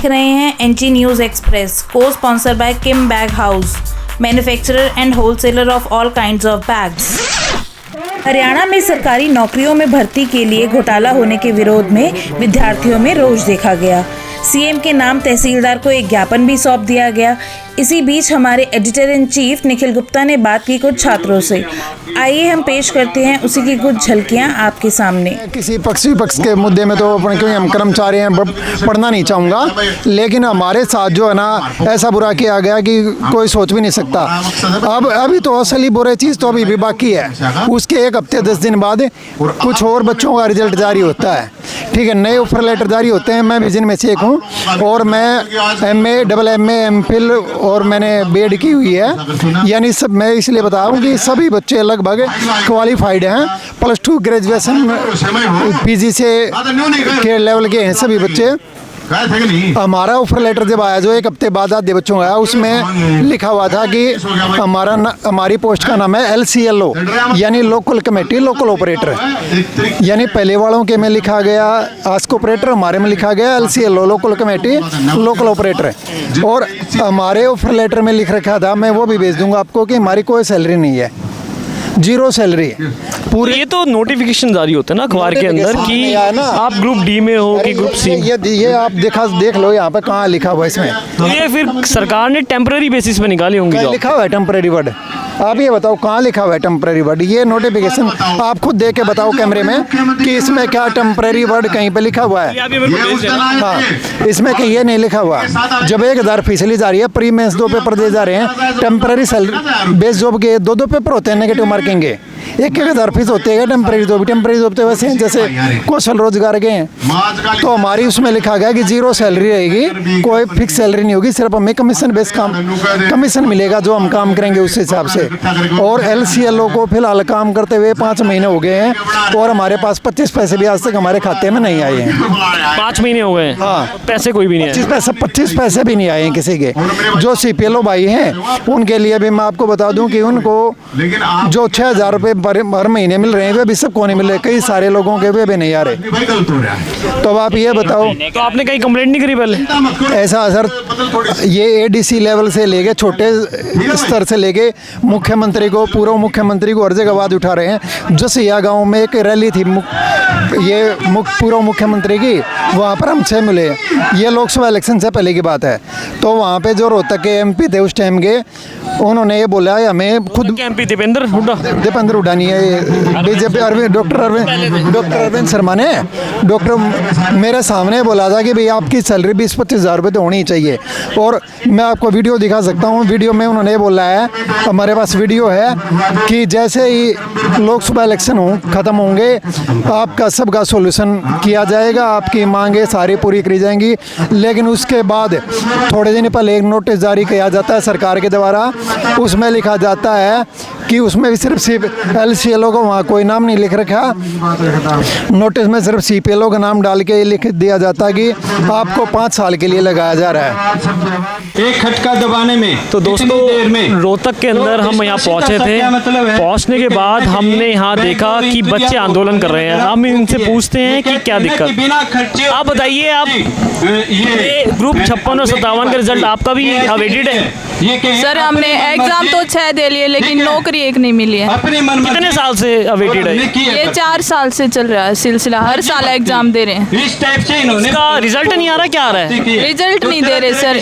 देख रहे हैं एनजी न्यूज़ एक्सप्रेस, को sponsor by Kim bag house, manufacturer and wholesaler of all kinds of bags. Haryana में सरकारी नौकरियों में भर्ती के लिए घोटाला होने के विरोध में विद्यार्थियों में रोष देखा गया। सीएम के नाम तहसीलदार को एक ज्ञापन भी सौंप दिया गया। इसी बीच हमारे editor in chief Nikhil Gupta ने बात की कुछ छात्रों से। आइए हम पेश करते हैं उसी की कुछ झलकियां आपके सामने। किसी पक्ष विपक्ष के मुद्दे में तो अपने क्योंकि हम कर्मचारी हैं पढ़ना नहीं चाहूँगा, लेकिन हमारे साथ जो है ना ऐसा बुरा किया गया कि कोई सोच भी नहीं सकता। अब अभी तो असली बुरी चीज़ तो अभी भी बाकी है। उसके 1 हफ्ते 10 दिन बाद कुछ और बच्चों का रिजल्ट जारी होता है, ठीक है, नए ऑफर लेटर जारी होते हैं। मैं भी जिनमें से एक हूँ और मैं MA, MA, MPhil और मैंने BEd की हुई है। यानी सब मैं इसलिए बता रहा हूँ कि सभी बच्चे लगभग क्वालिफाइड हैं। +2 ग्रेजुएशन PG से के लेवल के हैं सभी बच्चे। हमारा ऑफर लेटर जब आया जो 1 हफ्ते बाद आधे बच्चों का आया, उसमें लिखा हुआ था कि हमारी पोस्ट का नाम है LCLO यानी लोकल कमेटी लोकल ऑपरेटर। यानी पहले वालों के में लिखा गया आस्क ऑपरेटर, हमारे में लिखा गया LCLO local committee local operator. और हमारे ऑफर लेटर में लिख रखा था, मैं वो भी भेज दूंगा आपको, कि हमारी कोई सैलरी नहीं है, 0 सैलरी है पूरी। ये तो नोटिफिकेशन जारी होते हैं ना अखबार के अंदर कि आप ग्रुप D में हो कि ग्रुप C। ये आप देख लो यहाँ पे कहाँ लिखा हुआ है इसमें। तो ये फिर सरकार ने टेम्पररी बेसिस पे निकाली होंगी। लिखा हुआ है टेम्पररी वर्ड, आप ये बताओ कहाँ लिखा हुआ है टेम्पररी वर्ड। ये नोटिफिकेशन आप खुद देख के बताओ कैमरे में कि इसमें क्या टेम्पररी वर्ड कहीं पे लिखा हुआ है। हाँ, इसमें कहीं ये नहीं लिखा हुआ। जब 1000 फीस ली जा रही है, प्री मेंस 2 पेपर दिए जा रहे हैं, टेम्पररी सैलरी बेस जॉब के 2 पेपर होते हैं, नेगेटिव मार्किंग के 1000 फीस होते हैं। टेम्पररी जॉब तो वैसे हैं जैसे कौशल रोजगार के हैं। तो हमारी उसमें लिखा गया कि 0 सैलरी रहेगी, कोई फिक्स सैलरी नहीं होगी, सिर्फ हमें कमीशन बेस कमीशन मिलेगा जो हम काम करेंगे उस हिसाब से। और LCLO को फिलहाल काम करते हुए 5 महीने हो गए हैं और हमारे पास 25 पैसे भी आज तक हमारे खाते में नहीं आए हैं। 5 महीने हो गए? हाँ, पैसे कोई भी नहीं आए। 25 पैसे भी नहीं आए हैं किसी के। जो CPLO भाई हैं उनके लिए भी मैं आपको बता दूं कि उनको जो 6000 रुपये हर महीने मिल रहे हैं वे भी सबको नहीं मिल रहे, कई सारे लोगों के वे भी नहीं आ रहे। तो अब आप ये बताओ, तो आपने कहीं कंप्लेंट नहीं करी पहले? ऐसा सर, ये ADC लेवल से लेके छोटे स्तर से लेके मुख्यमंत्री को, पूर्व मुख्यमंत्री को हर जगह आवाज उठा रहे हैं। जसिया गांव में एक रैली थी पूर्व मुख्यमंत्री की, वहाँ पर हमसे मिले। ये लोकसभा इलेक्शन से पहले की बात है। तो वहाँ पे जो रोहतक के MP थे उस टाइम के, उन्होंने ये बोला हमें खुद MP दीपेंद्र हुड्डा नहीं है, BJP डॉक्टर अरविंद शर्मा ने मेरे सामने बोला था कि भाई आपकी सैलरी 20-25 हज़ार रुपये तो होनी ही चाहिए। और मैं आपको वीडियो दिखा सकता हूँ। वीडियो में उन्होंने बोला है, हमारे पास वीडियो है, कि जैसे ही लोकसभा इलेक्शन ख़त्म होंगे आपका सबका सॉल्यूशन किया जाएगा, आपकी मांगे सारी पूरी करी जाएंगी। लेकिन उसके बाद थोड़े दिन पहले एक नोटिस जारी किया जाता है सरकार के द्वारा, उसमें लिखा जाता है कि उसमें भी सिर्फ LCLO को वहाँ कोई नाम नहीं लिख रखा, नोटिस में सिर्फ CPLO का नाम डाल के लिख दिया जाता है कि आपको 5 साल के लिए लगाया जा रहा है एक खटका दबाने में। तो दोस्तों, रोहतक के अंदर हम यहाँ पहुँचे थे। पहुँचने के बाद हमने यहाँ देखा कि बच्चे आंदोलन कर रहे हैं। हम इनसे पूछते हैं कि क्या दिक्कत। आप बताइए, आप ये ग्रुप 56 और 57 का रिजल्ट आपका भी अवेटेड है? सर हमने एग्जाम तो 6 दे लिए, लेकिन नौकरी एक नहीं मिली है। कितने साल से अवेटेड है? ये 4 साल से चल रहा है सिलसिला, हर साल एग्जाम दे रहे हैं। इसका रिजल्ट नहीं आ रहा, क्या आ रहा है? रिजल्ट नहीं दे रहे सर,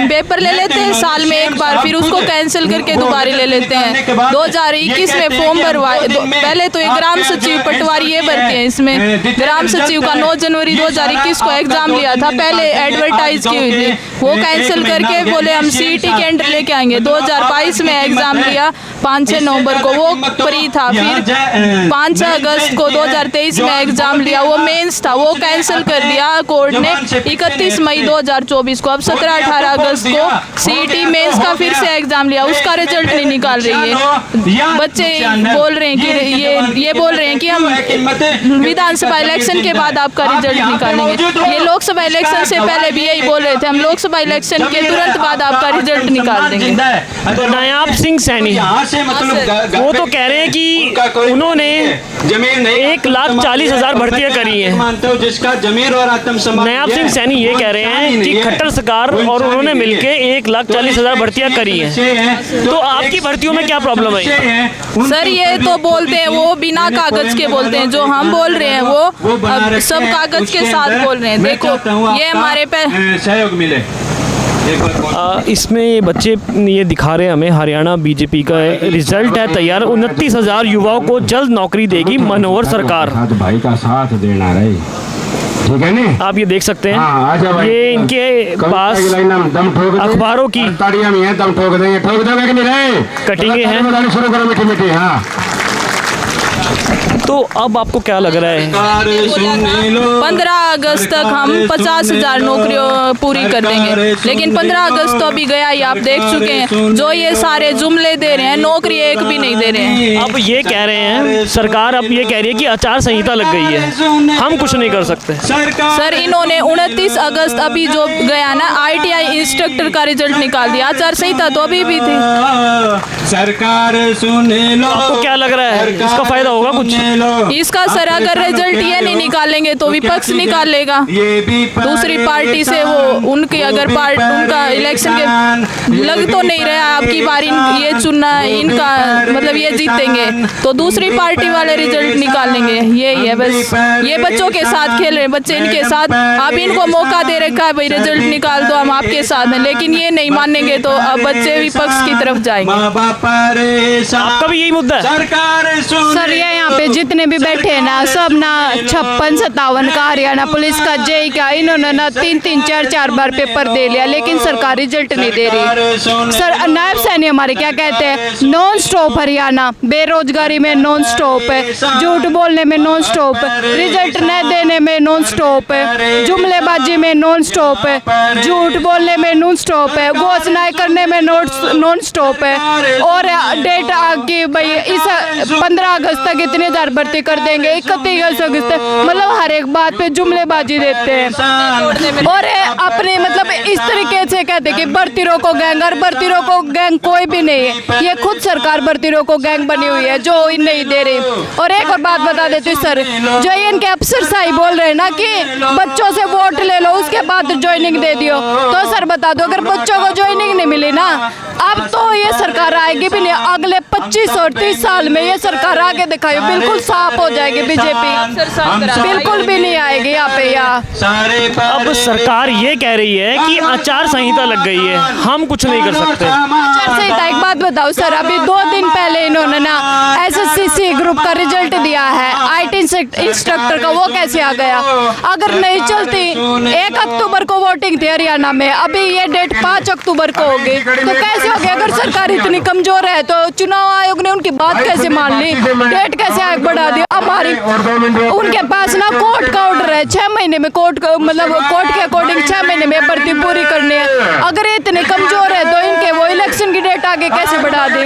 पेपर ले लेते हैं साल में एक बार, फिर उसको कैंसिल करके दोबारा ले लेते हैं। 2021 में फॉर्म भरवाए, पहले तो एक ग्राम सचिव पटवारी ये भरते हैं, इसमें ग्राम सचिव का 9 जनवरी 2021 को एग्जाम लिया था, पहले एडवर्टाइज की हुई थी, वो कैंसिल करके बोले हम CET कैंडर लेके आएंगे। 2022 में एग्जाम लिया 5-6 नवंबर को, वो प्री था। फिर 5 अगस्त को 2023 में एग्जाम लिया, वो मेंस था, वो कैंसिल कर दिया कोर्ट ने 31 मई 2024 को। अब 17-18 अगस्त को CET मेंस का फिर से एग्जाम लिया, उसका रिजल्ट नहीं निकाल रही है। बच्चे बोल रहे हैं कि ये बोल रहे हैं कि हम विधानसभा इलेक्शन के बाद आपका रिजल्ट निकालेंगे। ये लोकसभा इलेक्शन से पहले भी यही बोल रहे थे, हम लोकसभा इलेक्शन के तुरंत बाद आपका रिजल्ट रिजल्ट निकाल देंगे। तो नायाब सिंह सैनी वो तो कह रहे हैं कि उन्होंने 1,40,000 भर्तियां करी हैं। नायाब सिंह सैनी ये कह रहे हैं कि खट्टर सरकार और उन्होंने मिलके 1,40,000 भर्तियां करी हैं। तो आपकी भर्तियों में क्या प्रॉब्लम है? सर ये तो बोलते हैं वो बिना कागज के बोलते हैं, जो हम बोल रहे हैं वो अब सब कागज के साथ बोल रहे हैं। देखो ये हमारे पे सहयोग मिले। इसमें ये बच्चे ये दिखा रहे हैं हमें हरियाणा बीजेपी का रिजल्ट है तैयार। 29,000 युवाओं को जल्द नौकरी देगी मनोहर सरकार। भाई का साथ देना रही, ठीक है नी? आप ये देख सकते हैं ये इनके पास अखबारों की ताड़ियां भी हैं, दम ठोक देंगे कि नहीं रहे? कटिंगें हैं। शुरू करो मीठी मीठी। हाँ तो अब आपको क्या लग रहा है? 15 अगस्त तक हम 50,000 नौकरियों पूरी कर देंगे, लेकिन 15 अगस्त तो अभी गया ही, आप देख चुके हैं। जो ये सारे जुमले दे रहे हैं, नौकरी एक भी नहीं दे रहे हैं। अब ये कह रहे हैं सरकार अब ये कह रही है कि आचार संहिता लग गई है, हम कुछ नहीं कर सकते। सर इन्होंने 29 अगस्त अभी जो गया ना ITI इंस्ट्रक्टर का रिजल्ट निकाल दिया, आचार संहिता तो अभी भी थी। सरकार सुन लो। आपको क्या लग रहा है इसका फायदा होगा कुछ? इसका सर अगर रिजल्ट ये नहीं निकालेंगे तो विपक्ष निकालेगा दूसरी पार्टी से। वो उनकी अगर उनका इलेक्शन के लग तो नहीं रहा अब की बार ये चुनना इनका मतलब ये जीतेंगे तो दूसरी पार्टी वाले रिजल्ट निकालेंगे। यही है बस, ये बच्चों के साथ खेल रहे हैं बच्चे इनके साथ। अब इनको मौका दे रखा है भाई रिजल्ट निकाल दो, हम आपके साथ हैं, लेकिन ये नहीं मानेंगे तो अब बच्चे विपक्ष की तरफ जाएंगे। आपका भी यही मुद्दा है? सर ये यहाँ पे जितने भी बैठे हैं ना सब ना 56-57 का हरियाणा पुलिस का जेई का इन्होंने ना 3-3 4-4 बार पेपर दे लिया, लेकिन सरकार रिजल्ट नहीं दे रही। सर नायब सैनी हमारे क्या कहते हैं, नॉन स्टॉप हरियाणा, बेरोजगारी में नॉन स्टॉप है, झूठ बोलने में नॉन स्टॉप है, रिजल्ट न देने में नॉन स्टॉप है, जुमलेबाजी में नॉन स्टॉप है, झूठ बोलने में नॉन स्टॉप है, घोषणाएं करने में नॉन स्टॉप है। और डेट की भाई इस 15 अगस्त तक इतने हजार भर्ती कर देंगे, 31 अगस्त तक, मतलब हर एक बात पे जुमलेबाजी देते हैं। और अपने मतलब इस तरीके से कहते कि भर्ती रोको गैंग, और भर्ती रोको गैंग कोई भी नहीं है, ये खुद सरकार भर्ती रोको गैंग बनी हुई है जो नहीं दे रही। और एक और बात बता देती हूँ सर, जो इनके अफसर साहब बोल रहे हैं ना कि बच्चों से वोट ले लो उसके बाद ज्वाइनिंग दे दियो, तो सर बता दो अगर बच्चों को ज्वाइनिंग नहीं मिली ना अब तो ये सरकार आएगी भी नहीं। अगले 25 और 30 साल में ये सरकार आगे दिखाई बिल्कुल साफ हो जाएगी बीजेपी, बिल्कुल भी नहीं आएगी यहाँ पे। अब सरकार ये कह रही है कि आचार संहिता लग गई है, हम कुछ नहीं कर सकते। आचार संहिता एक बात बताओ सर, अभी 2 दिन पहले इन्होंने ना SSCC ग्रुप का रिजल्ट दिया है IT इंस्ट्रक्टर का, वो कैसे आ गया? अगर नहीं चलती 1 अक्टूबर को वोटिंग थी हरियाणा में, अभी ये डेट 5 अक्टूबर को होगी, तो कैसे हो गया? अगर सरकार इतनी कमजोर है तो चुनाव आयोग ने उनकी बात कैसे मान ली, डेट कैसे आगे बढ़ा दी? हमारी उनके पास ना कोर्ट का ऑर्डर है 6 महीने में, कोर्ट के अकॉर्डिंग 6 महीने में भर्ती पूरी करनी है। अगर ये इतने कमजोर है तो इनके वो इलेक्शन की डेट आगे कैसे बढ़ा दे?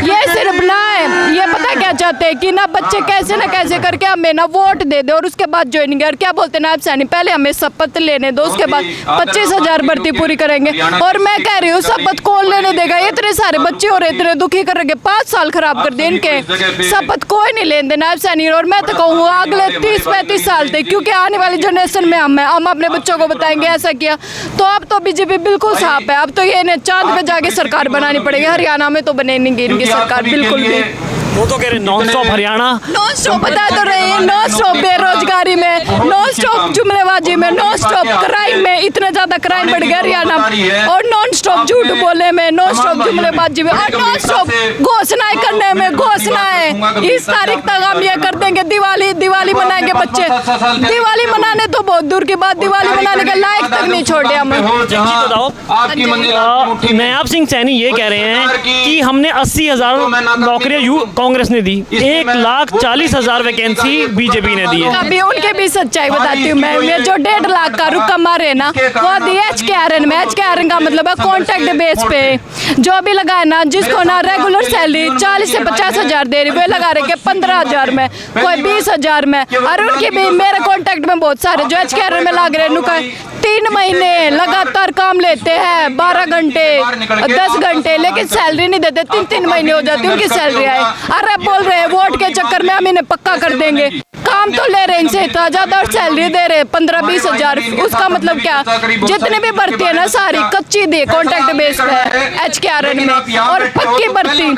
ये सिर्फ ना है, ये पता क्या चाहते हैं कि ना बच्चे कैसे ना कैसे करके हमें ना वोट दे दे और उसके बाद ज्वाइनिंग। और क्या बोलते नायब सैनी, पहले हमें शपथ लेने दो, उसके बाद 25,000 भर्ती पूरी करेंगे। और मैं कह रही हूँ शपथ कौन लेने देगा? इतने सारे बच्चे हो रहे, इतने दुखी करेंगे, 5 साल खराब कर दिए इनके, शपथ कोई नहीं लेने देना नायब सैनी। और मैं तो कहूँ अगले 30-35 साल तक, क्योंकि आने वाली जनरेशन में हम अपने बच्चों को बताएंगे ऐसा किया, तो अब तो बीजेपी बिल्कुल साफ है। अब तो ये चांद पे जाके सरकार बनानी पड़ेगी, हरियाणा में तो बनेगी इनकी सरकार बिल्कुल भी। वो तो कह रहे non stop Haryana, non stop बता तो रहे हैं, नॉन स्टॉप बेरोजगारी में, नॉन स्टॉप जुमलेबाजी में, नॉन स्टॉप क्राइम में, इतना ज्यादा क्राइम बढ़ गया हरियाणा में, और नॉन स्टॉप झूठ बोलने में, नॉन स्टॉप जुमलेबाजी में, और नॉन स्टॉप घोषणाएं करने में। घोषणाएं इस तारीख तक हम ये कर देंगे, दिवाली मनाएंगे बच्चे, दिवाली मनाने तो बहुत दूर की बात, दिवाली मनाने का लायक तक नहीं छोड़े हम। नायब सिंह सैनी ये कह रहे हैं कि हमने 80,000 नौकरियां कांग्रेस ने दी, 1,40,000 वैकेंसी बीजेपी ने दी है। अभी उनके भी सच्चाई बताती हूँ मैं, ये जो 1.5 लाख का रुकम मारे ना वो दी HKRN में। HKRN का मतलब है कॉन्ट्रैक्ट बेस पे, जो भी लगा है ना जिसको ना रेगुलर सैलरी 40 से 50,000 दे रही, वे लगा रहे 15,000 में, कोई 20,000 में। और उनके भी मेरे कॉन्ट्रैक्ट में बहुत सारे जो HKRN में लग रहे हैं 3 महीने लगातार काम लेते हैं, 12 घंटे 10 घंटे, लेकिन सैलरी नहीं देते। 3 महीने हो जाती है उनकी सैलरी आए। अरे बोल रहे हैं वोट के चक्कर में हम इन्हें पक्का कर देंगे। काम तो ले रहे हैं इनसे इतना ज्यादा और सैलरी दे रहे 15-20 हजार। उसका मतलब क्या, जितनी भी भर्ती है ना सारी कच्ची दी, कॉन्ट्रैक्ट बेस पे HKRN में, और पक्की भर्ती।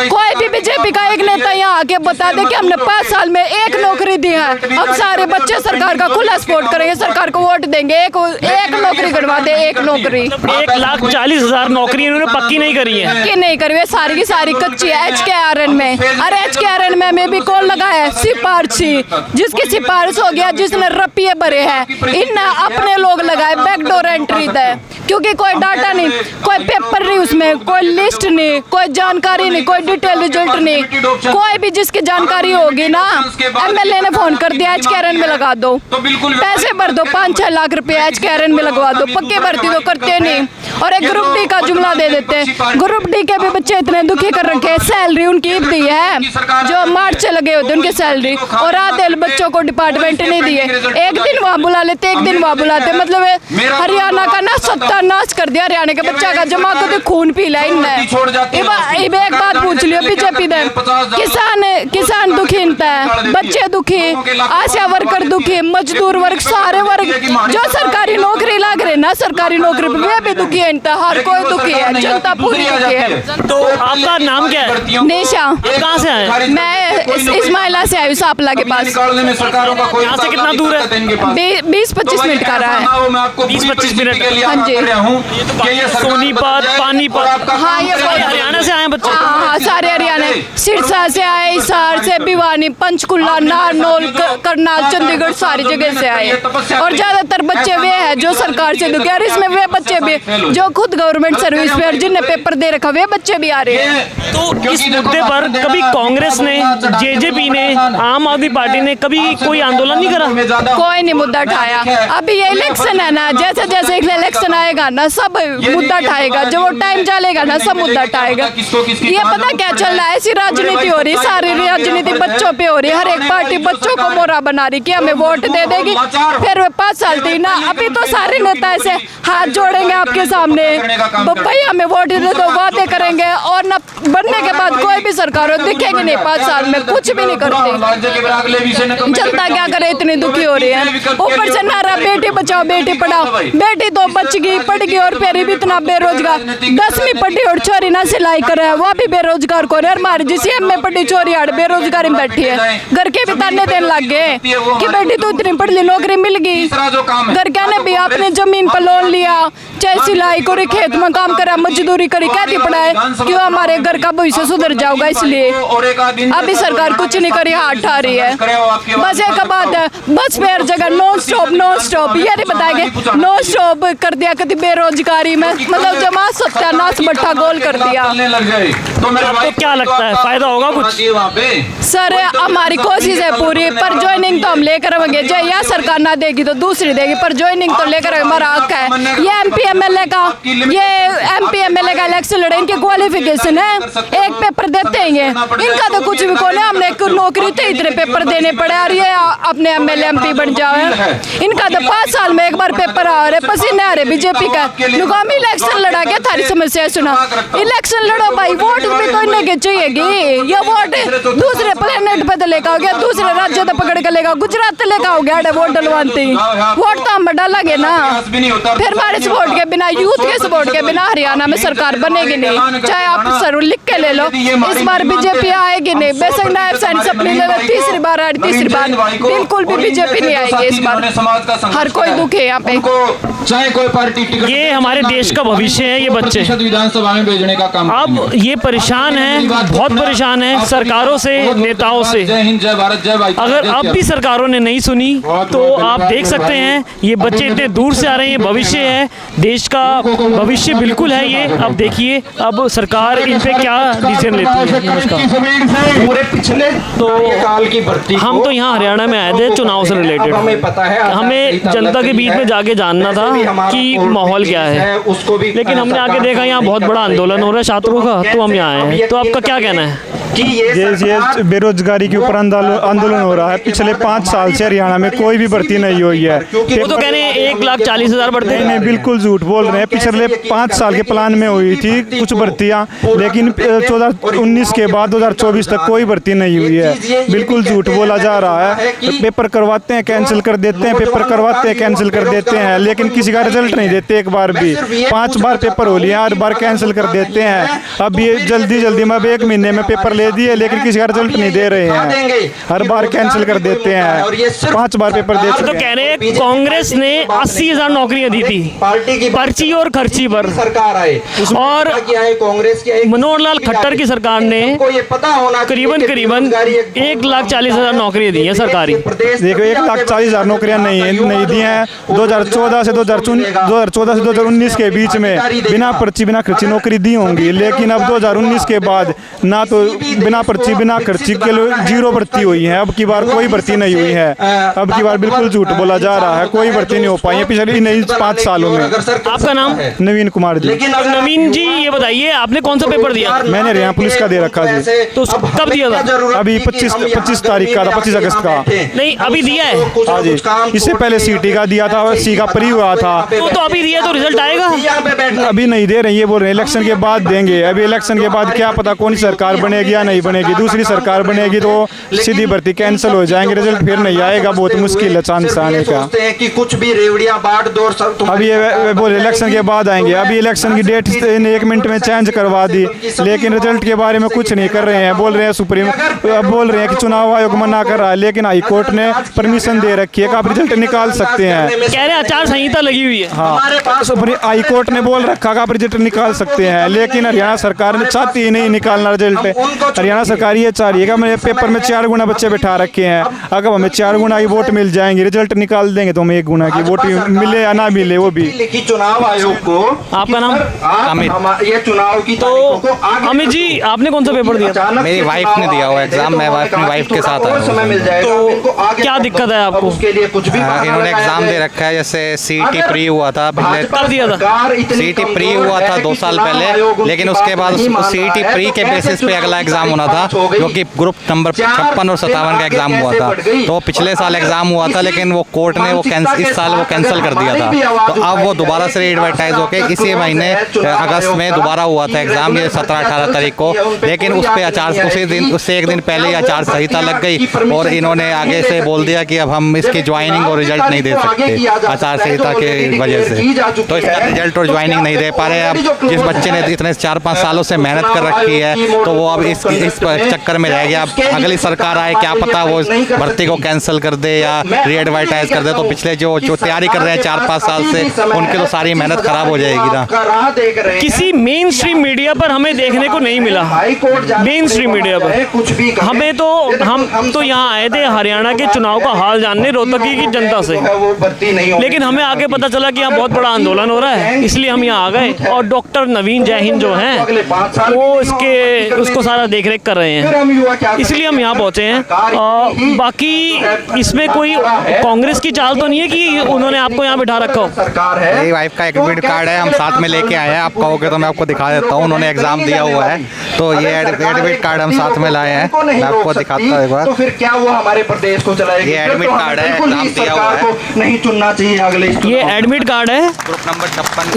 कोई भी बीजेपी का एक नेता यहाँ आके बता दे कि हमने 5 साल में 1 नौकरी दी है। अब सारे बच्चे सरकार का खुला सपोर्ट करेंगे, सरकार को वोट देंगे, एक नौकरी करवा दे, 1 नौकरी। 1,40,000 नौकरी इन्होंने पक्की नहीं करी है। पक्की नहीं करी है, सारी की सारी कच्ची है HKRN में। अरे HKRN में भी कौन लगा है, सिफारशी, जिसकी सिफारिश हो गया, जिसने रुपये भरे हैं, इन अपने लोग लगाए, बैकडोर एंट्री तय, क्योंकि कोई डाटा नहीं, कोई पेपर नहीं, उसमें कोई लिस्ट नहीं, कोई जानकारी नहीं, कोई डिटेल रिजल्ट नहीं। कोई भी जिसकी जानकारी होगी ना, MLA ने फोन कर दिया HKRN में लगा दो, पैसे भर दो, 5-6 लाख रुपए HKRN में लगवा दो। पक्की भर्ती तो करते नहीं। और एक ग्रुप डी का जुमला दे देते हैं। ग्रुप डी के भी बच्चे इतने दुखी कर रखे हैं, सैलरी उनकी दी है जो मार्च से लगे होते उनकी सैलरी, और आधे बच्चों को डिपार्टमेंट नहीं दिए। एक दिन वहाँ बुला लेते, एक दिन वहाँ बुलाते, मतलब हरियाणा का ना सत्यानाश कर दिया। हरियाणा के बच्चा का जमा को खून पी लिया इनने। एक बात पूछ लियो बीजेपी ने, किसान दुखी है, बच्चे दुखी, आशा वर्कर दुखी, मजदूर वर्ग, सारे वर्ग जो सरकारी नौकरी लग रहे ना, सरकारी नौकरी पे वे भी दुखी है। हर कोई दुखी है, जनता पूरी दुखी है। तो आपका नाम क्या है? निशा। कहाँ से आए? मैं इस्माइला से आई हूँ, सापला के पास। यहाँ से कितना दूर है? 20-25 मिनट का रहा है। 20-25 मिनट। हाँ जी। सोनीपत, पानीपत। हाँ, ये हरियाणा से आए बच्चे? हाँ, सारे हरियाणा, सिरसा से आए, हिसार से, भिवानी, पंचकुला, नारनौल, करनाल, चंडीगढ़, सारी जगह से आए। और ज्यादातर बच्चे वे हैं जो सरकार से दुखी, और इसमें वे बच्चे भी जो खुद गवर्नमेंट सर्विस पे और जिन्हें पेपर दे रखा, वे बच्चे भी आ रहे हैं। तो इस मुद्दे पर कभी कांग्रेस ने, JJP ने, आम आदमी पार्टी ने कभी कोई आंदोलन नहीं करा? कोई नहीं मुद्दा उठाया। अभी ये इलेक्शन है ना, जैसे जैसे इलेक्शन आएगा ना, सब मुद्दा उठाएगा। जब वो टाइम चलेगा ना, सब मुद्दा उठाएगा। ये पता क्या चल रहा है, ऐसी राजनीति हो रही, सारी राजनीति बच्चों पे हो रही है। हर एक पार्टी बच्चों को मोरा बना रही कि हमें वोट दे देगी, फिर 5 साल थी ना। अभी तो सारे नेता ऐसे हाथ जोड़ेंगे आपके सामने, भाई हमें वोट दे दो, वादे करेंगे, और न बनने के बाद कोई भी सरकार दिखेगी नहीं। 5 साल में कुछ भी नहीं करते। जनता क्या करे, इतनी दुखी हो रही है। ऊपर से नारा बेटी बचाओ बेटी पढ़ाओ, बेटी तो बच गई, पढ़ गई, और फिर भी इतना बेरोजगार। 10वीं पढ़ी और छोरी ना सिलाई करे, वो भी बेरोजगार को रहे। हमारी जिस MA पढ़ी छोरी आड़ बेरोजगारी में बैठी है। घर के भी ताने देने लग गए कि बेटी तो इतनी पढ़ ली, नौकरी मिल गई। घर के ने भी अपने जमीन पर लोन लिया, चाहे सिलाई करी, खेत में काम करा, मजदूरी करी, कहती पढ़ाए क्यों, हमारे घर का भविष्य सुधर जाओगा इसलिए। अभी सरकार कुछ नहीं करी, हाथ उठा रही है। बस एक बात है, बस पे हर जगह नॉन स्टॉप, ये नहीं बताएंगे नॉन स्टॉप कर दिया। कभी बेरोजगारी में मतलब जमा सत्यानाश भट्टा गोल कर दिया। तो क्या लगता है फायदा होगा कुछ? सर हमारी कोशिश है पूरी, पर ज्वाइनिंग तो हम लेकर आएंगे। जो यह सरकार ना देगी तो दूसरी देगी, पर ज्वाइनिंग तो लेकर हमारा हक है। ये MP MLA का इलेक्शन लड़े, इनकी क्वालिफिकेशन है, एक पेपर देते हैं ये। इनका तो कुछ भी कौन है, हमने एक नौकरी थे, इतने पेपर देने पड़े, और ये अपने MLA MP बन जाए। इनका तो 5 साल में एक बार पेपर आ रहे, पसीने आ रहे बीजेपी का। लुगामी इलेक्शन लड़ा के थारी समस्या सुना, इलेक्शन लड़ो भाई, वोट भी तो इन्हें के चाहिएगी। ये वोट दूसरे प्लेनेट पे लेकर हो गया, दूसरे राज्य तो पकड़ के लेगा, गुजरात लेकर हो गया वोट डलवाती। वोट तो हम डालेंगे ना, फिर हमारे सपोर्ट के बिना, यूथ के सपोर्ट के बिना हरियाणा में सरकार बनेगी नहीं। चाहे आप सर लिख के ले लो, इस बार बीजेपी आएगी नहीं। बेशक नायब साइंस अपनी ले लो, तीसरी बार बिल्कुल भी बीजेपी नहीं आएगी इस बार। हर कोई दुखी है यहाँ पे। चाहे कोई पार्टी, ये हमारे देश का भविष्य है। ये बच्चे विधानसभा में भेजने का काम, अब ये परेशान है, बहुत परेशान है सरकारों से, नेताओं से। जय हिंद, जय भारत, जय भाई। अगर अब भी सरकारों ने नहीं सुनी तो आप देख सकते हैं ये बच्चे इतने दूर से आ रहे हैं। ये भविष्य है, देश का भविष्य बिल्कुल है ये। अब देखिए अब सरकार इन पे क्या डिसीजन लेती है। नमस्कार। पूरे पिछले तो काल की भर्ती हम तो यहाँ हरियाणा में आए थे चुनाव से रिलेटेड। हमें पता है हमें जनता के बीच में जाके जानना था कि माहौल क्या है, उसको भी लेकिन हमने आके देखा यहाँ बहुत बड़ा आंदोलन हो रहा है छात्रों का, तो हम यहाँ आए हैं। तो आपका क्या कहना है? कि ये बेरोजगारी के ऊपर आंदोलन हो रहा है। पिछले 5 साल से हरियाणा में कोई भी भर्ती नहीं हुई है। वो तो कह रहे हैं 1,40,000 बढ़ते नहीं, बिल्कुल झूठ बोल रहे हैं। पिछले 5 साल के प्लान में हुई थी कुछ भर्तियां, लेकिन 2019 के बाद 2024 तक कोई भर्ती नहीं हुई है। बिल्कुल झूठ बोला जा रहा है। पेपर करवाते हैं कैंसिल कर देते हैं, पेपर करवाते हैं कैंसिल कर देते हैं, लेकिन किसी का रिजल्ट नहीं देते एक बार भी। 5 बार पेपर हो लिए, हर बार कैंसिल कर देते हैं। अब ये जल्दी में अब 1 महीने में पेपर ले दिए, लेकिन किसी का रिजल्ट नहीं दे रहे हैं, हर बार कैंसिल कर देते हैं। 5 बार पेपर दे तो चुके कह रहे हैं कांग्रेस ने 80,000 नौकरियां दी थी पर्ची और खर्ची पर, सरकार आए और कांग्रेस की मनोहर लाल खट्टर की सरकार ने करीबन 1,40,000 नौकरियां दी हैं सरकारी। देखो 1,40,000 नौकरियां नहीं दी हैं। 2014 से 2019 के बीच में बिना पर्ची बिना खर्ची नौकरी दी होंगी, लेकिन अब 2019 के बाद ना तो बिना पर्ची बिना खर्ची के लिए 0 भर्ती हुई है। अब की बार कोई भर्ती नहीं हुई है। अब की बार बिल्कुल झूठ बोला जा रहा है, कोई भर्ती नहीं हो पाई है पिछले नहीं 5 सालों में। आपका नाम? नवीन कुमार जी। तो नवीन जी ये बताइए आपने कौन सा पेपर दिया? मैंने हरियाणा पुलिस का दे रखा जी। तो कब दिया था? अभी 25 तारीख का था, 25 अगस्त का। नहीं अभी दिया है? हाँ जी, इससे पहले सीटी का दिया था और सी का प्री हुआ था। तो अभी दिया तो रिजल्ट आएगा? अभी नहीं दे रहे, ये बोल रहे हैं इलेक्शन के बाद देंगे। अभी इलेक्शन के बाद क्या पता कौन सी सरकार बनेगी या नहीं बनेगी। दूसरी सरकार बनेगी तो सीधी भर्ती कैंसिल हो जाएंगे, रिजल्ट फिर नहीं आएगा। बहुत मुश्किल है चांस आने का। कि कुछ भी रेवड़िया बाट दो अभी ये बोले इलेक्शन के बाद आएंगे। अभी इलेक्शन की डेट 1 मिनट में चेंज करवा दी, लेकिन रिजल्ट के बारे में कुछ नहीं कर रहे हैं। बोल रहे हैं सुप्रीम बोल रहे हैं कि चुनाव आयोग मना कर रहा है, लेकिन हाई कोर्ट ने परमिशन दे रखी है कि आप रिजल्ट निकाल सकते हैं। कह रहे हैं आचार संहिता लगी हुई है। हाँ, हाई कोर्ट ने बोल रखा कि आप रिजल्ट निकाल सकते हैं, लेकिन हरियाणा सरकार ने चाहती ही नहीं निकालना रिजल्ट। हरियाणा सरकार ये चाह रही है कि हमें पेपर में 4 गुना बच्चे बैठा रखे हैं, अगर हमें 4 गुना की वोट मिल जाएंगे, रिजल्ट निकाल देंगे तो हमें 1 गुना की वोट मिले या ना मिले वो भी। चुनाव आयोग को आपका नाम? अमित। ये चुनाव की तो अमित जी आपने कौन सा पेपर दिया? मेरी वाइफ ने दिया हुआ एग्जाम, मैं अपनी वाइफ के साथ आया हूँ। तो क्या दिक्कत है आपको? उसके लिए कुछ भी इन्होंने एग्जाम दे रखा है, जैसे सीटी प्री हुआ था पहले। कब दिया था? सीटी प्री हुआ था 2 साल पहले, लेकिन उसके बाद सीटी प्री के बेसिस पे अगला एग्जाम होना था, जो कि ग्रुप नंबर 56 और 57 का एग्जाम हुआ था। तो पिछले साल एग्जाम हुआ था, लेकिन वो कोर्ट ने वो इस साल वो कैंसिल कर दिया था। तो अब वो दोबारा से एडवर्टाइज होके इसी महीने अगस्त में दोबारा हुआ था एग्जाम, ये 17-18 तारीख को। लेकिन उस पे उससे 1 दिन पहले ही आचार संहिता लग गई, और इन्होंने आगे से बोल दिया कि अब हम इसकी ज्वाइनिंग और रिजल्ट नहीं दे सकते आचार संहिता के वजह से। तो इसका रिजल्ट और ज्वाइनिंग नहीं दे पा रहे। अब जिस बच्चे ने इतने 4-5 सालों से मेहनत कर रखी है, तो वो अब इस चक्कर में रह गया। अब अगली सरकार आए, क्या पता वो भर्ती को कैंसिल कर दे या री एडवर्टाइज कर दे, तो पिछले जो तैयारी कर रहे हैं 4-5 साल से, उनकी तो सारी मेहनत खराब हो जाएगी ना। किसी मेन स्ट्रीम मीडिया पर हमें देखने को नहीं मिला। मेन स्ट्रीम मीडिया पर हमें तो हम तो यहाँ आए थे हरियाणा के चुनाव का हाल जानने, रोहतक की जनता से, लेकिन हमें आगे पता चला कि यहाँ बहुत बड़ा आंदोलन हो रहा है, इसलिए हम यहाँ आ गए। और डॉक्टर नवीन जय हिंद जो हैं वो उसको सारा देख रेख कर रहे हैं, इसलिए हम यहाँ पहुँचे हैं। बाकी इसमें कोई कांग्रेस की चाल तो नहीं है कि उन्होंने आपको यहाँ बिठा रखा हो? मेरी वाइफ का एडमिट कार्ड है, हम साथ में लेके आए हैं। आप कहोगे तो मैं आपको दिखा देता हूँ, उन्होंने एग्जाम दिया हुआ है, तो ये एडमिट कार्ड हम साथ में लाए हैं। मैं आपको दिखाता हूँ एक बार। तो फिर क्या वो हमारे प्रदेश को चलाएगी? ये एडमिट कार्ड है, एग्जाम दिया हुआ है। नहीं चुनना चाहिए अगले। ये एडमिट कार्ड है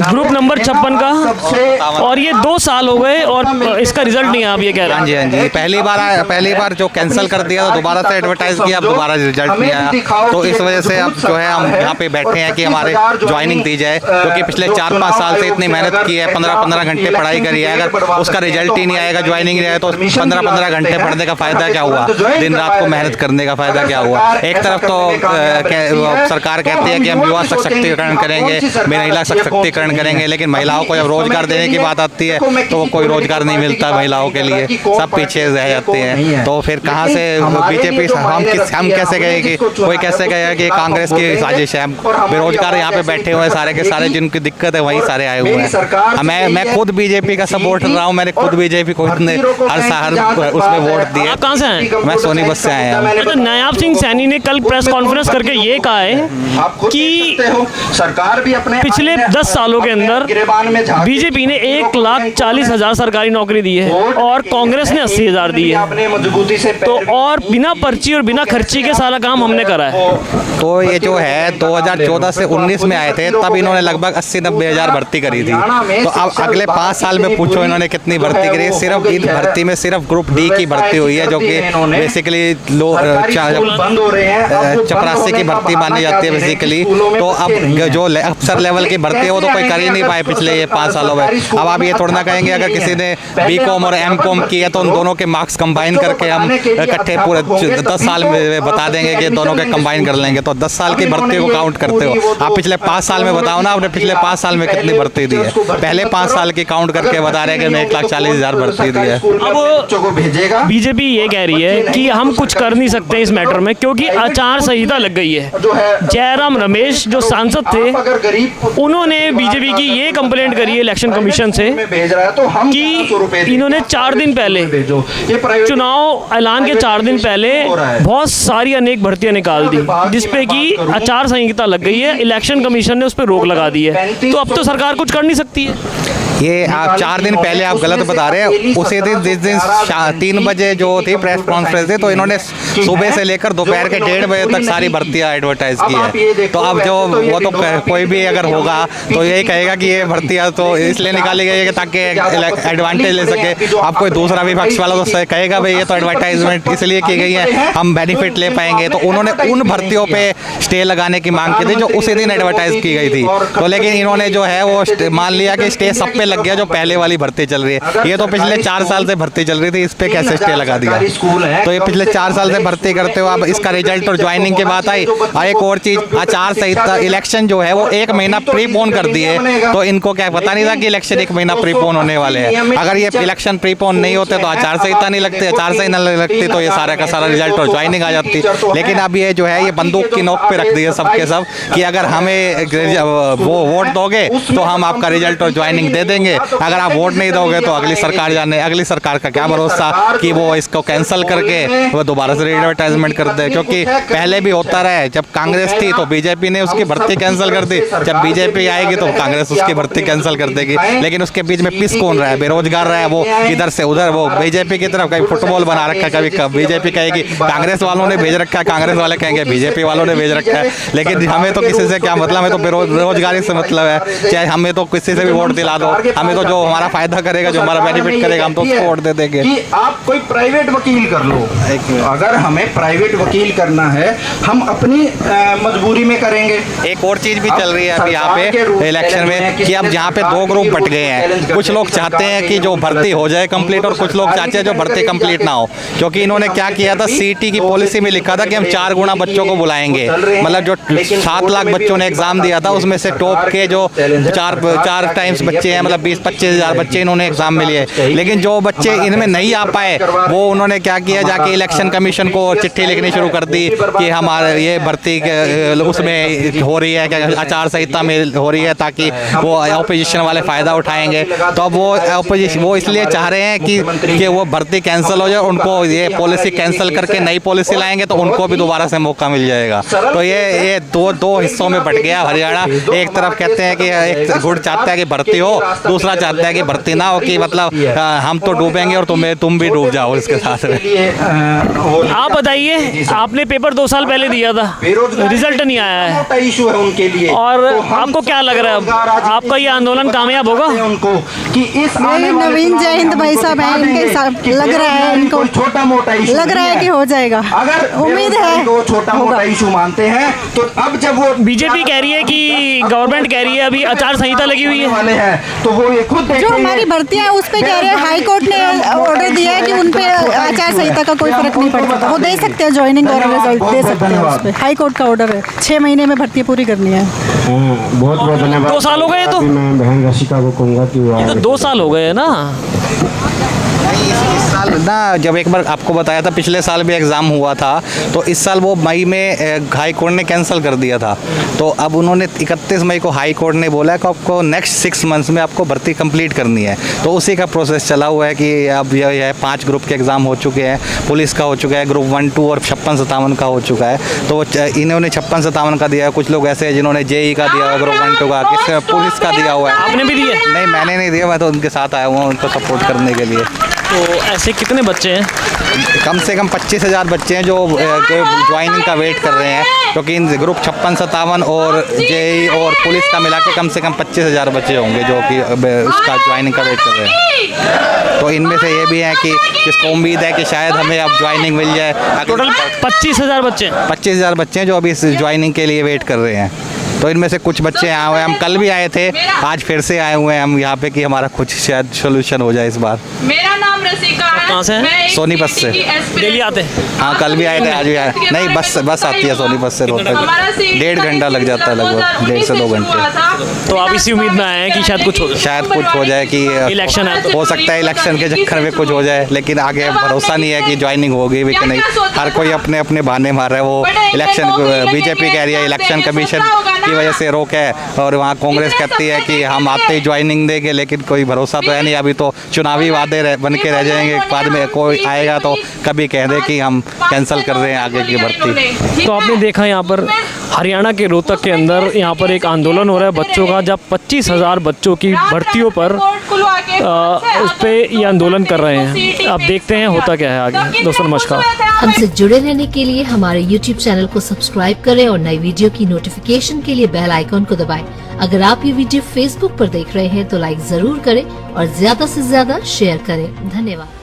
ग्रुप नंबर 56 का, और ये 2 साल हो गए और इसका रिजल्ट नहीं है, आप ये कह रहे हैं? हाँ जी। पहली बार जो कैंसिल कर दिया तो दोबारा से एडवर्टाइज किया, अब दोबारा रिजल्ट नहीं आया। तो इस वजह से अब जो है हम यहाँ पे बैठे हैं कि हमारे ज्वाइनिंग दी जाए, क्योंकि पिछले 4-5 साल से इतनी मेहनत की है, 15-15 घंटे पढ़ाई करी है। अगर उसका रिजल्ट ही नहीं आएगा, ज्वाइनिंग नहीं आएगा, तो 15-15 घंटे पढ़ने का फायदा क्या हुआ? दिन रात को मेहनत करने का फायदा क्या हुआ? एक तरफ तो सरकार कहती है कि हम युवा सशक्तिकरण करेंगे, महिला सशक्तिकरण करेंगे, लेकिन महिलाओं को जब रोजगार देने की बात आती है तो वो कोई रोजगार नहीं मिलता महिलाओं के लिए, सब पीछे रह जाते हैं। तो फिर कहाँ से बीजेपी हम कैसे गए कि कोई कैसे गया कि कांग्रेस की साजिश है? बेरोजगार यहाँ पे बैठे हुए सारे के सारे, जिनकी दिक्कत है वहीं सारे आए हुए हैं। मैं खुद बीजेपी का सपोर्ट रहा हूँ, मैंने खुद बीजेपी को इतने हर उसमें वोट दिए। आप कहाँ से हैं? मैं सोनीपत से आया हूँ। तो नायाब सिंह सैनी ने कल प्रेस कॉन्फ्रेंस करके ये कहा है कि सरकार भी अपने पिछले 10 सालों के अंदर बीजेपी ने 1,40,000 सरकारी नौकरी दी है और कांग्रेस ने 80,000 दी है। तो और बिना पर्ची और बिना खर्ची के सारा काम हमने करा है। तो ये जो है 2014 से 19 में आए थे, तब इन्होंने लगभग 80-90 हज़ार भर्ती करी थी। तो अब अगले 5 साल में पूछो इन्होंने कितनी भर्ती करी है। सिर्फ इन भर्ती में सिर्फ ग्रुप डी की भर्ती हुई है, जो कि बेसिकली चपरासी की भर्ती मानी जाती है बेसिकली। तो अब जो अफसर लेवल की भर्ती है वो तो कोई कर ही नहीं पाए पिछले ये 5 सालों में। अब आप ये थोड़ा ना कहेंगे अगर किसी ने बीकॉम और एमकॉम किया तो उन दोनों के मार्क्स कंबाइन करके हम इकट्ठे पूरे 10 साल में बता देंगे कि दोनों के कंबाइन कर लेंगे। तो 10 साल की भर्ती को काउंट करते हो आप, पिछले 5 साल में बताओ ना, आपने पिछले 5 साल में कितनी भर्ती दी है? पहले 5 साल की काउंट करके बता रहे हैं कि 1,40,000 भर्ती दी है। अब बीजेपी ये कह रही है कि हम कुछ कर नहीं सकते इस मैटर में क्योंकि आचार संहिता लग गई है। जयराम रमेश जो सांसद थे उन्होंने बीजेपी की ये कंप्लेंट करी है इलेक्शन कमीशन से कि इन्होंने 4 दिन पहले चुनाव ऐलान के 4 दिन पहले बहुत सारी अनेक भर्तियां निकाल दी, जिसपे कि आचार संहिता लग गई है। इलेक्शन कमीशन ने उस पर रोक लगा दी है। तो अब तो सरकार कुछ कर नहीं सकती है। ये आप 4 दिन पहले आप गलत बता रहे हैं। उसी दिन जिस दिन 3 बजे जो थी प्रेस कॉन्फ्रेंस थी, तो इन्होंने सुबह से लेकर दोपहर के 1:30 बजे तक सारी भर्तियां एडवर्टाइज की है। तो अब जो वो तो कोई भी अगर होगा तो यही कहेगा कि ये भर्तियां तो इसलिए निकाली गई है ताकि एडवांटेज ले सके। अब कोई दूसरा विपक्ष वाला तो कहेगा भाई ये तो एडवर्टाइजमेंट इसलिए की गई है, हम बेनिफिट ले पाएंगे। तो उन्होंने उन भर्तियों पे स्टे लगाने की मांग की थी जो उसी दिन एडवर्टाइज की गई थी। तो लेकिन इन्होंने जो है वो मान लिया कि स्टे सब पे लग गया जो पहले वाली भर्ती चल रही है। ये तो पिछले 4 साल से भर्ती चल रही थी, इस पे कैसे स्टे लगा दिया? तो ये पिछले 4 साल से भर्ती करते हो। अब इसका रिजल्ट और ज्वाइनिंग की बात आई। और एक और चीज, आचार संहिता इलेक्शन जो है वो 1 महीना प्रीपोन कर दिए। तो इनको क्या पता नहीं था कि इलेक्शन 1 महीना प्रीपोन होने वाले हैं? अगर ये इलेक्शन प्रीपोन नहीं होते तो आचार संहिता नहीं लगती, आचार संहिता नहीं लगती तो ये सारा का सारा रिजल्ट और ज्वाइनिंग आ जाती। लेकिन अब ये जो है ये बंदूक की नोक पे रख दी है सबके सब कि अगर हमें वो वोट दोगे तो हम आपका रिजल्ट और ज्वाइनिंग दे देंगे, अगर आप वोट नहीं दोगे तो अगली सरकार जाने, अगली सरकार का क्या भरोसा कि वो इसको कैंसिल करके वो दोबारा से एडवर्टाइजमेंट कर दे। क्योंकि पहले भी होता रहा है, जब कांग्रेस थी तो बीजेपी ने उसकी भर्ती कैंसिल कर दी, जब बीजेपी आएगी तो कांग्रेस उसकी भर्ती कैंसिल कर देगी। लेकिन उसके बीच में पिस कौन रहा है? बेरोजगार रहा है, वो इधर से उधर, वो बीजेपी की तरफ कभी फुटबॉल बना रखा है, कभी बीजेपी कहेगी कांग्रेस वालों ने भेज रखा है, कांग्रेस वाले कहेंगे बीजेपी वालों ने भेज रखा है। लेकिन हमें तो किसी से क्या मतलब, हमें तो बेरोजगारी से मतलब है। चाहे हमें तो किसी से भी वोट दिला दो, हमें तो जो हमारा फायदा करेगा, जो हमारा बेनिफिट करेगा, हम तो उसको वोट दे देंगे। आप कोई प्राइवेट वकील कर लो, अगर हमें प्राइवेट वकील करना है हम अपनी मजबूरी में करेंगे। एक और चीज भी चल रही है अभी यहाँ पे इलेक्शन में कि अब यहाँ पे 2 ग्रुप बट गए हैं। कुछ लोग चाहते हैं कि जो भर्ती हो जाए कंप्लीट और कुछ लोग चाहते हैं जो भर्ती कंप्लीट ना हो। क्योंकि इन्होंने क्या किया था, सीटी की पॉलिसी में लिखा था कि हम 4 गुना बच्चों को बुलाएंगे। मतलब जो 7 लाख बच्चों ने एग्जाम दिया था उसमें से टॉप के जो 4 टाइम्स बच्चे हैं, मतलब 20-25 हज़ार बच्चे इन्होंने एग्जाम में लिए। लेकिन जो बच्चे इनमें नहीं आ पाए वो उन्होंने क्या किया, जाके इलेक्शन कमीशन को चिट्ठी लिखनी शुरू कर दी कि हमारे ये भर्ती उसमें हो रही है, आचार संहिता में हो रही है, ताकि वो ऑपोजिशन वाले फ़ायदा उठाएंगे। तो अब वो इसलिए चाह रहे हैं कि वो भर्ती कैंसिल हो जाए, उनको ये पॉलिसी कैंसिल करके नई पॉलिसी लाएंगे तो उनको भी दोबारा से मौका मिल जाएगा। तो ये दो हिस्सों में बट गया हरियाणा। एक तरफ कहते हैं कि एक गुट चाहता है कि भर्ती हो, दूसरा चाहता है कि भर्ती ना हो, कि मतलब हम तो डूबेंगे और तुम भी डूब जाओ इसके साथ में। आप बताइए, आपने पेपर 2 साल पहले दिया था, रिजल्ट नहीं आया है, इशू है उनके लिए। और आपको क्या लग रहा है आपका ये आंदोलन कामयाब होगा? उनको कि इस नवीन जय हिंद भाई साहब हैं, इनके साथ लग रहा है, इनको छोटा मोटा इशू लग रहा है कि हो जाएगा। अगर उम्मीद है छोटा मोटा इशू मानते हैं तो अब जब वो बीजेपी कह रही है कि गवर्नमेंट कह रही है अभी आचार संहिता लगी हुई है, तो वो ये खुद जो हमारी भर्तियां उस पे कह रहे हैं, हाई कोर्ट ने ऑर्डर दिया है कि उन पे आचार संहिता का कोई फर्क नहीं पड़ता, वो दे सकते हैं ज्वाइनिंग और रिजल्ट दे सकते हैं। उस पे हाई कोर्ट का ऑर्डर है, 6 महीने में भर्ती पूरी करनी है। बहुत बहुत धन्यवाद। 2 साल हो गए तो मैं बहन रशिका को कहूँगा कि वो 2 साल हो गए ना। इस साल ना, जब एक बार आपको बताया था पिछले साल भी एग्ज़ाम हुआ था, तो इस साल वो मई में हाई कोर्ट ने कैंसिल कर दिया था। तो अब उन्होंने 31 मई को हाई कोर्ट ने बोला कि आपको नेक्स्ट 6 मंथ्स में आपको भर्ती कंप्लीट करनी है। तो उसी का प्रोसेस चला हुआ है कि अब यह 5 ग्रुप के एग्ज़ाम हो चुके हैं, पुलिस का हो चुका है, ग्रुप 1, 2 और 56-57 का हो चुका है। तो इन्होंने 56-57 का दिया है, कुछ लोग ऐसे हैं जिन्होंने जेई का दिया हुआ, ग्रुप 1, 2 का, किसी पुलिस का दिया हुआ है। आपने भी दिया? नहीं, मैंने नहीं दिया, मैं तो उनके साथ आया हुआ हूँ उनको सपोर्ट करने के लिए। तो ऐसे कितने बच्चे हैं? कम से कम 25,000 बच्चे हैं जो ज्वाइनिंग का वेट कर रहे हैं, क्योंकि इन ग्रुप 56-57 और जेई और पुलिस का मिला के कम से कम 25,000 बच्चे होंगे जो कि उसका ज्वाइनिंग का वेट कर रहे हैं। तो इनमें से ये भी हैं कि जिसको उम्मीद है कि शायद हमें अब ज्वाइनिंग मिल जाए। टोटल 25,000 बच्चे? 25,000 बच्चे हैं जो अभी इस ज्वाइनिंग के लिए वेट कर रहे हैं। तो इनमें से कुछ बच्चे आए हुए हैं, हम कल भी आए थे, आज फिर से आए हुए हैं हम यहाँ पे कि हमारा कुछ शायद सोल्यूशन हो जाए इस बार। मेरा नाम रसिका है। कहाँ से हैं? सोनीपत से। डेली आते हैं? हाँ, कल भी आए थे, आज भी आए। नहीं, बस आती है सोनीपत से रोहतक। 1.5 घंटा लग जाता है, लगभग 1.5 से 2 घंटे। तो आप इसी उम्मीद में आए हैं कि शायद कुछ हो जाए कि इलेक्शन है तो? हो सकता है इलेक्शन के चक्कर में कुछ हो जाए, लेकिन आगे भरोसा नहीं है कि ज्वाइनिंग होगी भी कि नहीं। हर कोई अपने अपने बहाने मार रहा है। वो इलेक्शन बीजेपी कह रही है इलेक्शन कमीशन की वजह से रोक है, और वहाँ कांग्रेस कहती है कि हम आते ही ज्वाइनिंग देंगे, लेकिन कोई भरोसा तो है नहीं। अभी तो चुनावी वादे बन के रह जाएंगे, बाद में कोई आएगा तो कभी कह दे कि हम कैंसिल कर रहे हैं आगे की भर्ती। तो आपने देखा यहाँ पर हरियाणा के रोहतक के अंदर यहाँ पर एक आंदोलन हो रहा है बच्चों का, जब 25,000 बच्चों की भर्तियों पर उस पे ये आंदोलन कर रहे हैं। अब देखते हैं होता क्या है आगे। दोस्तों नमस्कार। हमसे जुड़े रहने के लिए हमारे YouTube चैनल को सब्सक्राइब करें और नई वीडियो की नोटिफिकेशन के लिए बेल आइकॉन को दबाएं। अगर आप ये वीडियो Facebook पर देख रहे हैं तो लाइक जरूर करें और ज्यादा से ज्यादा शेयर करें। धन्यवाद।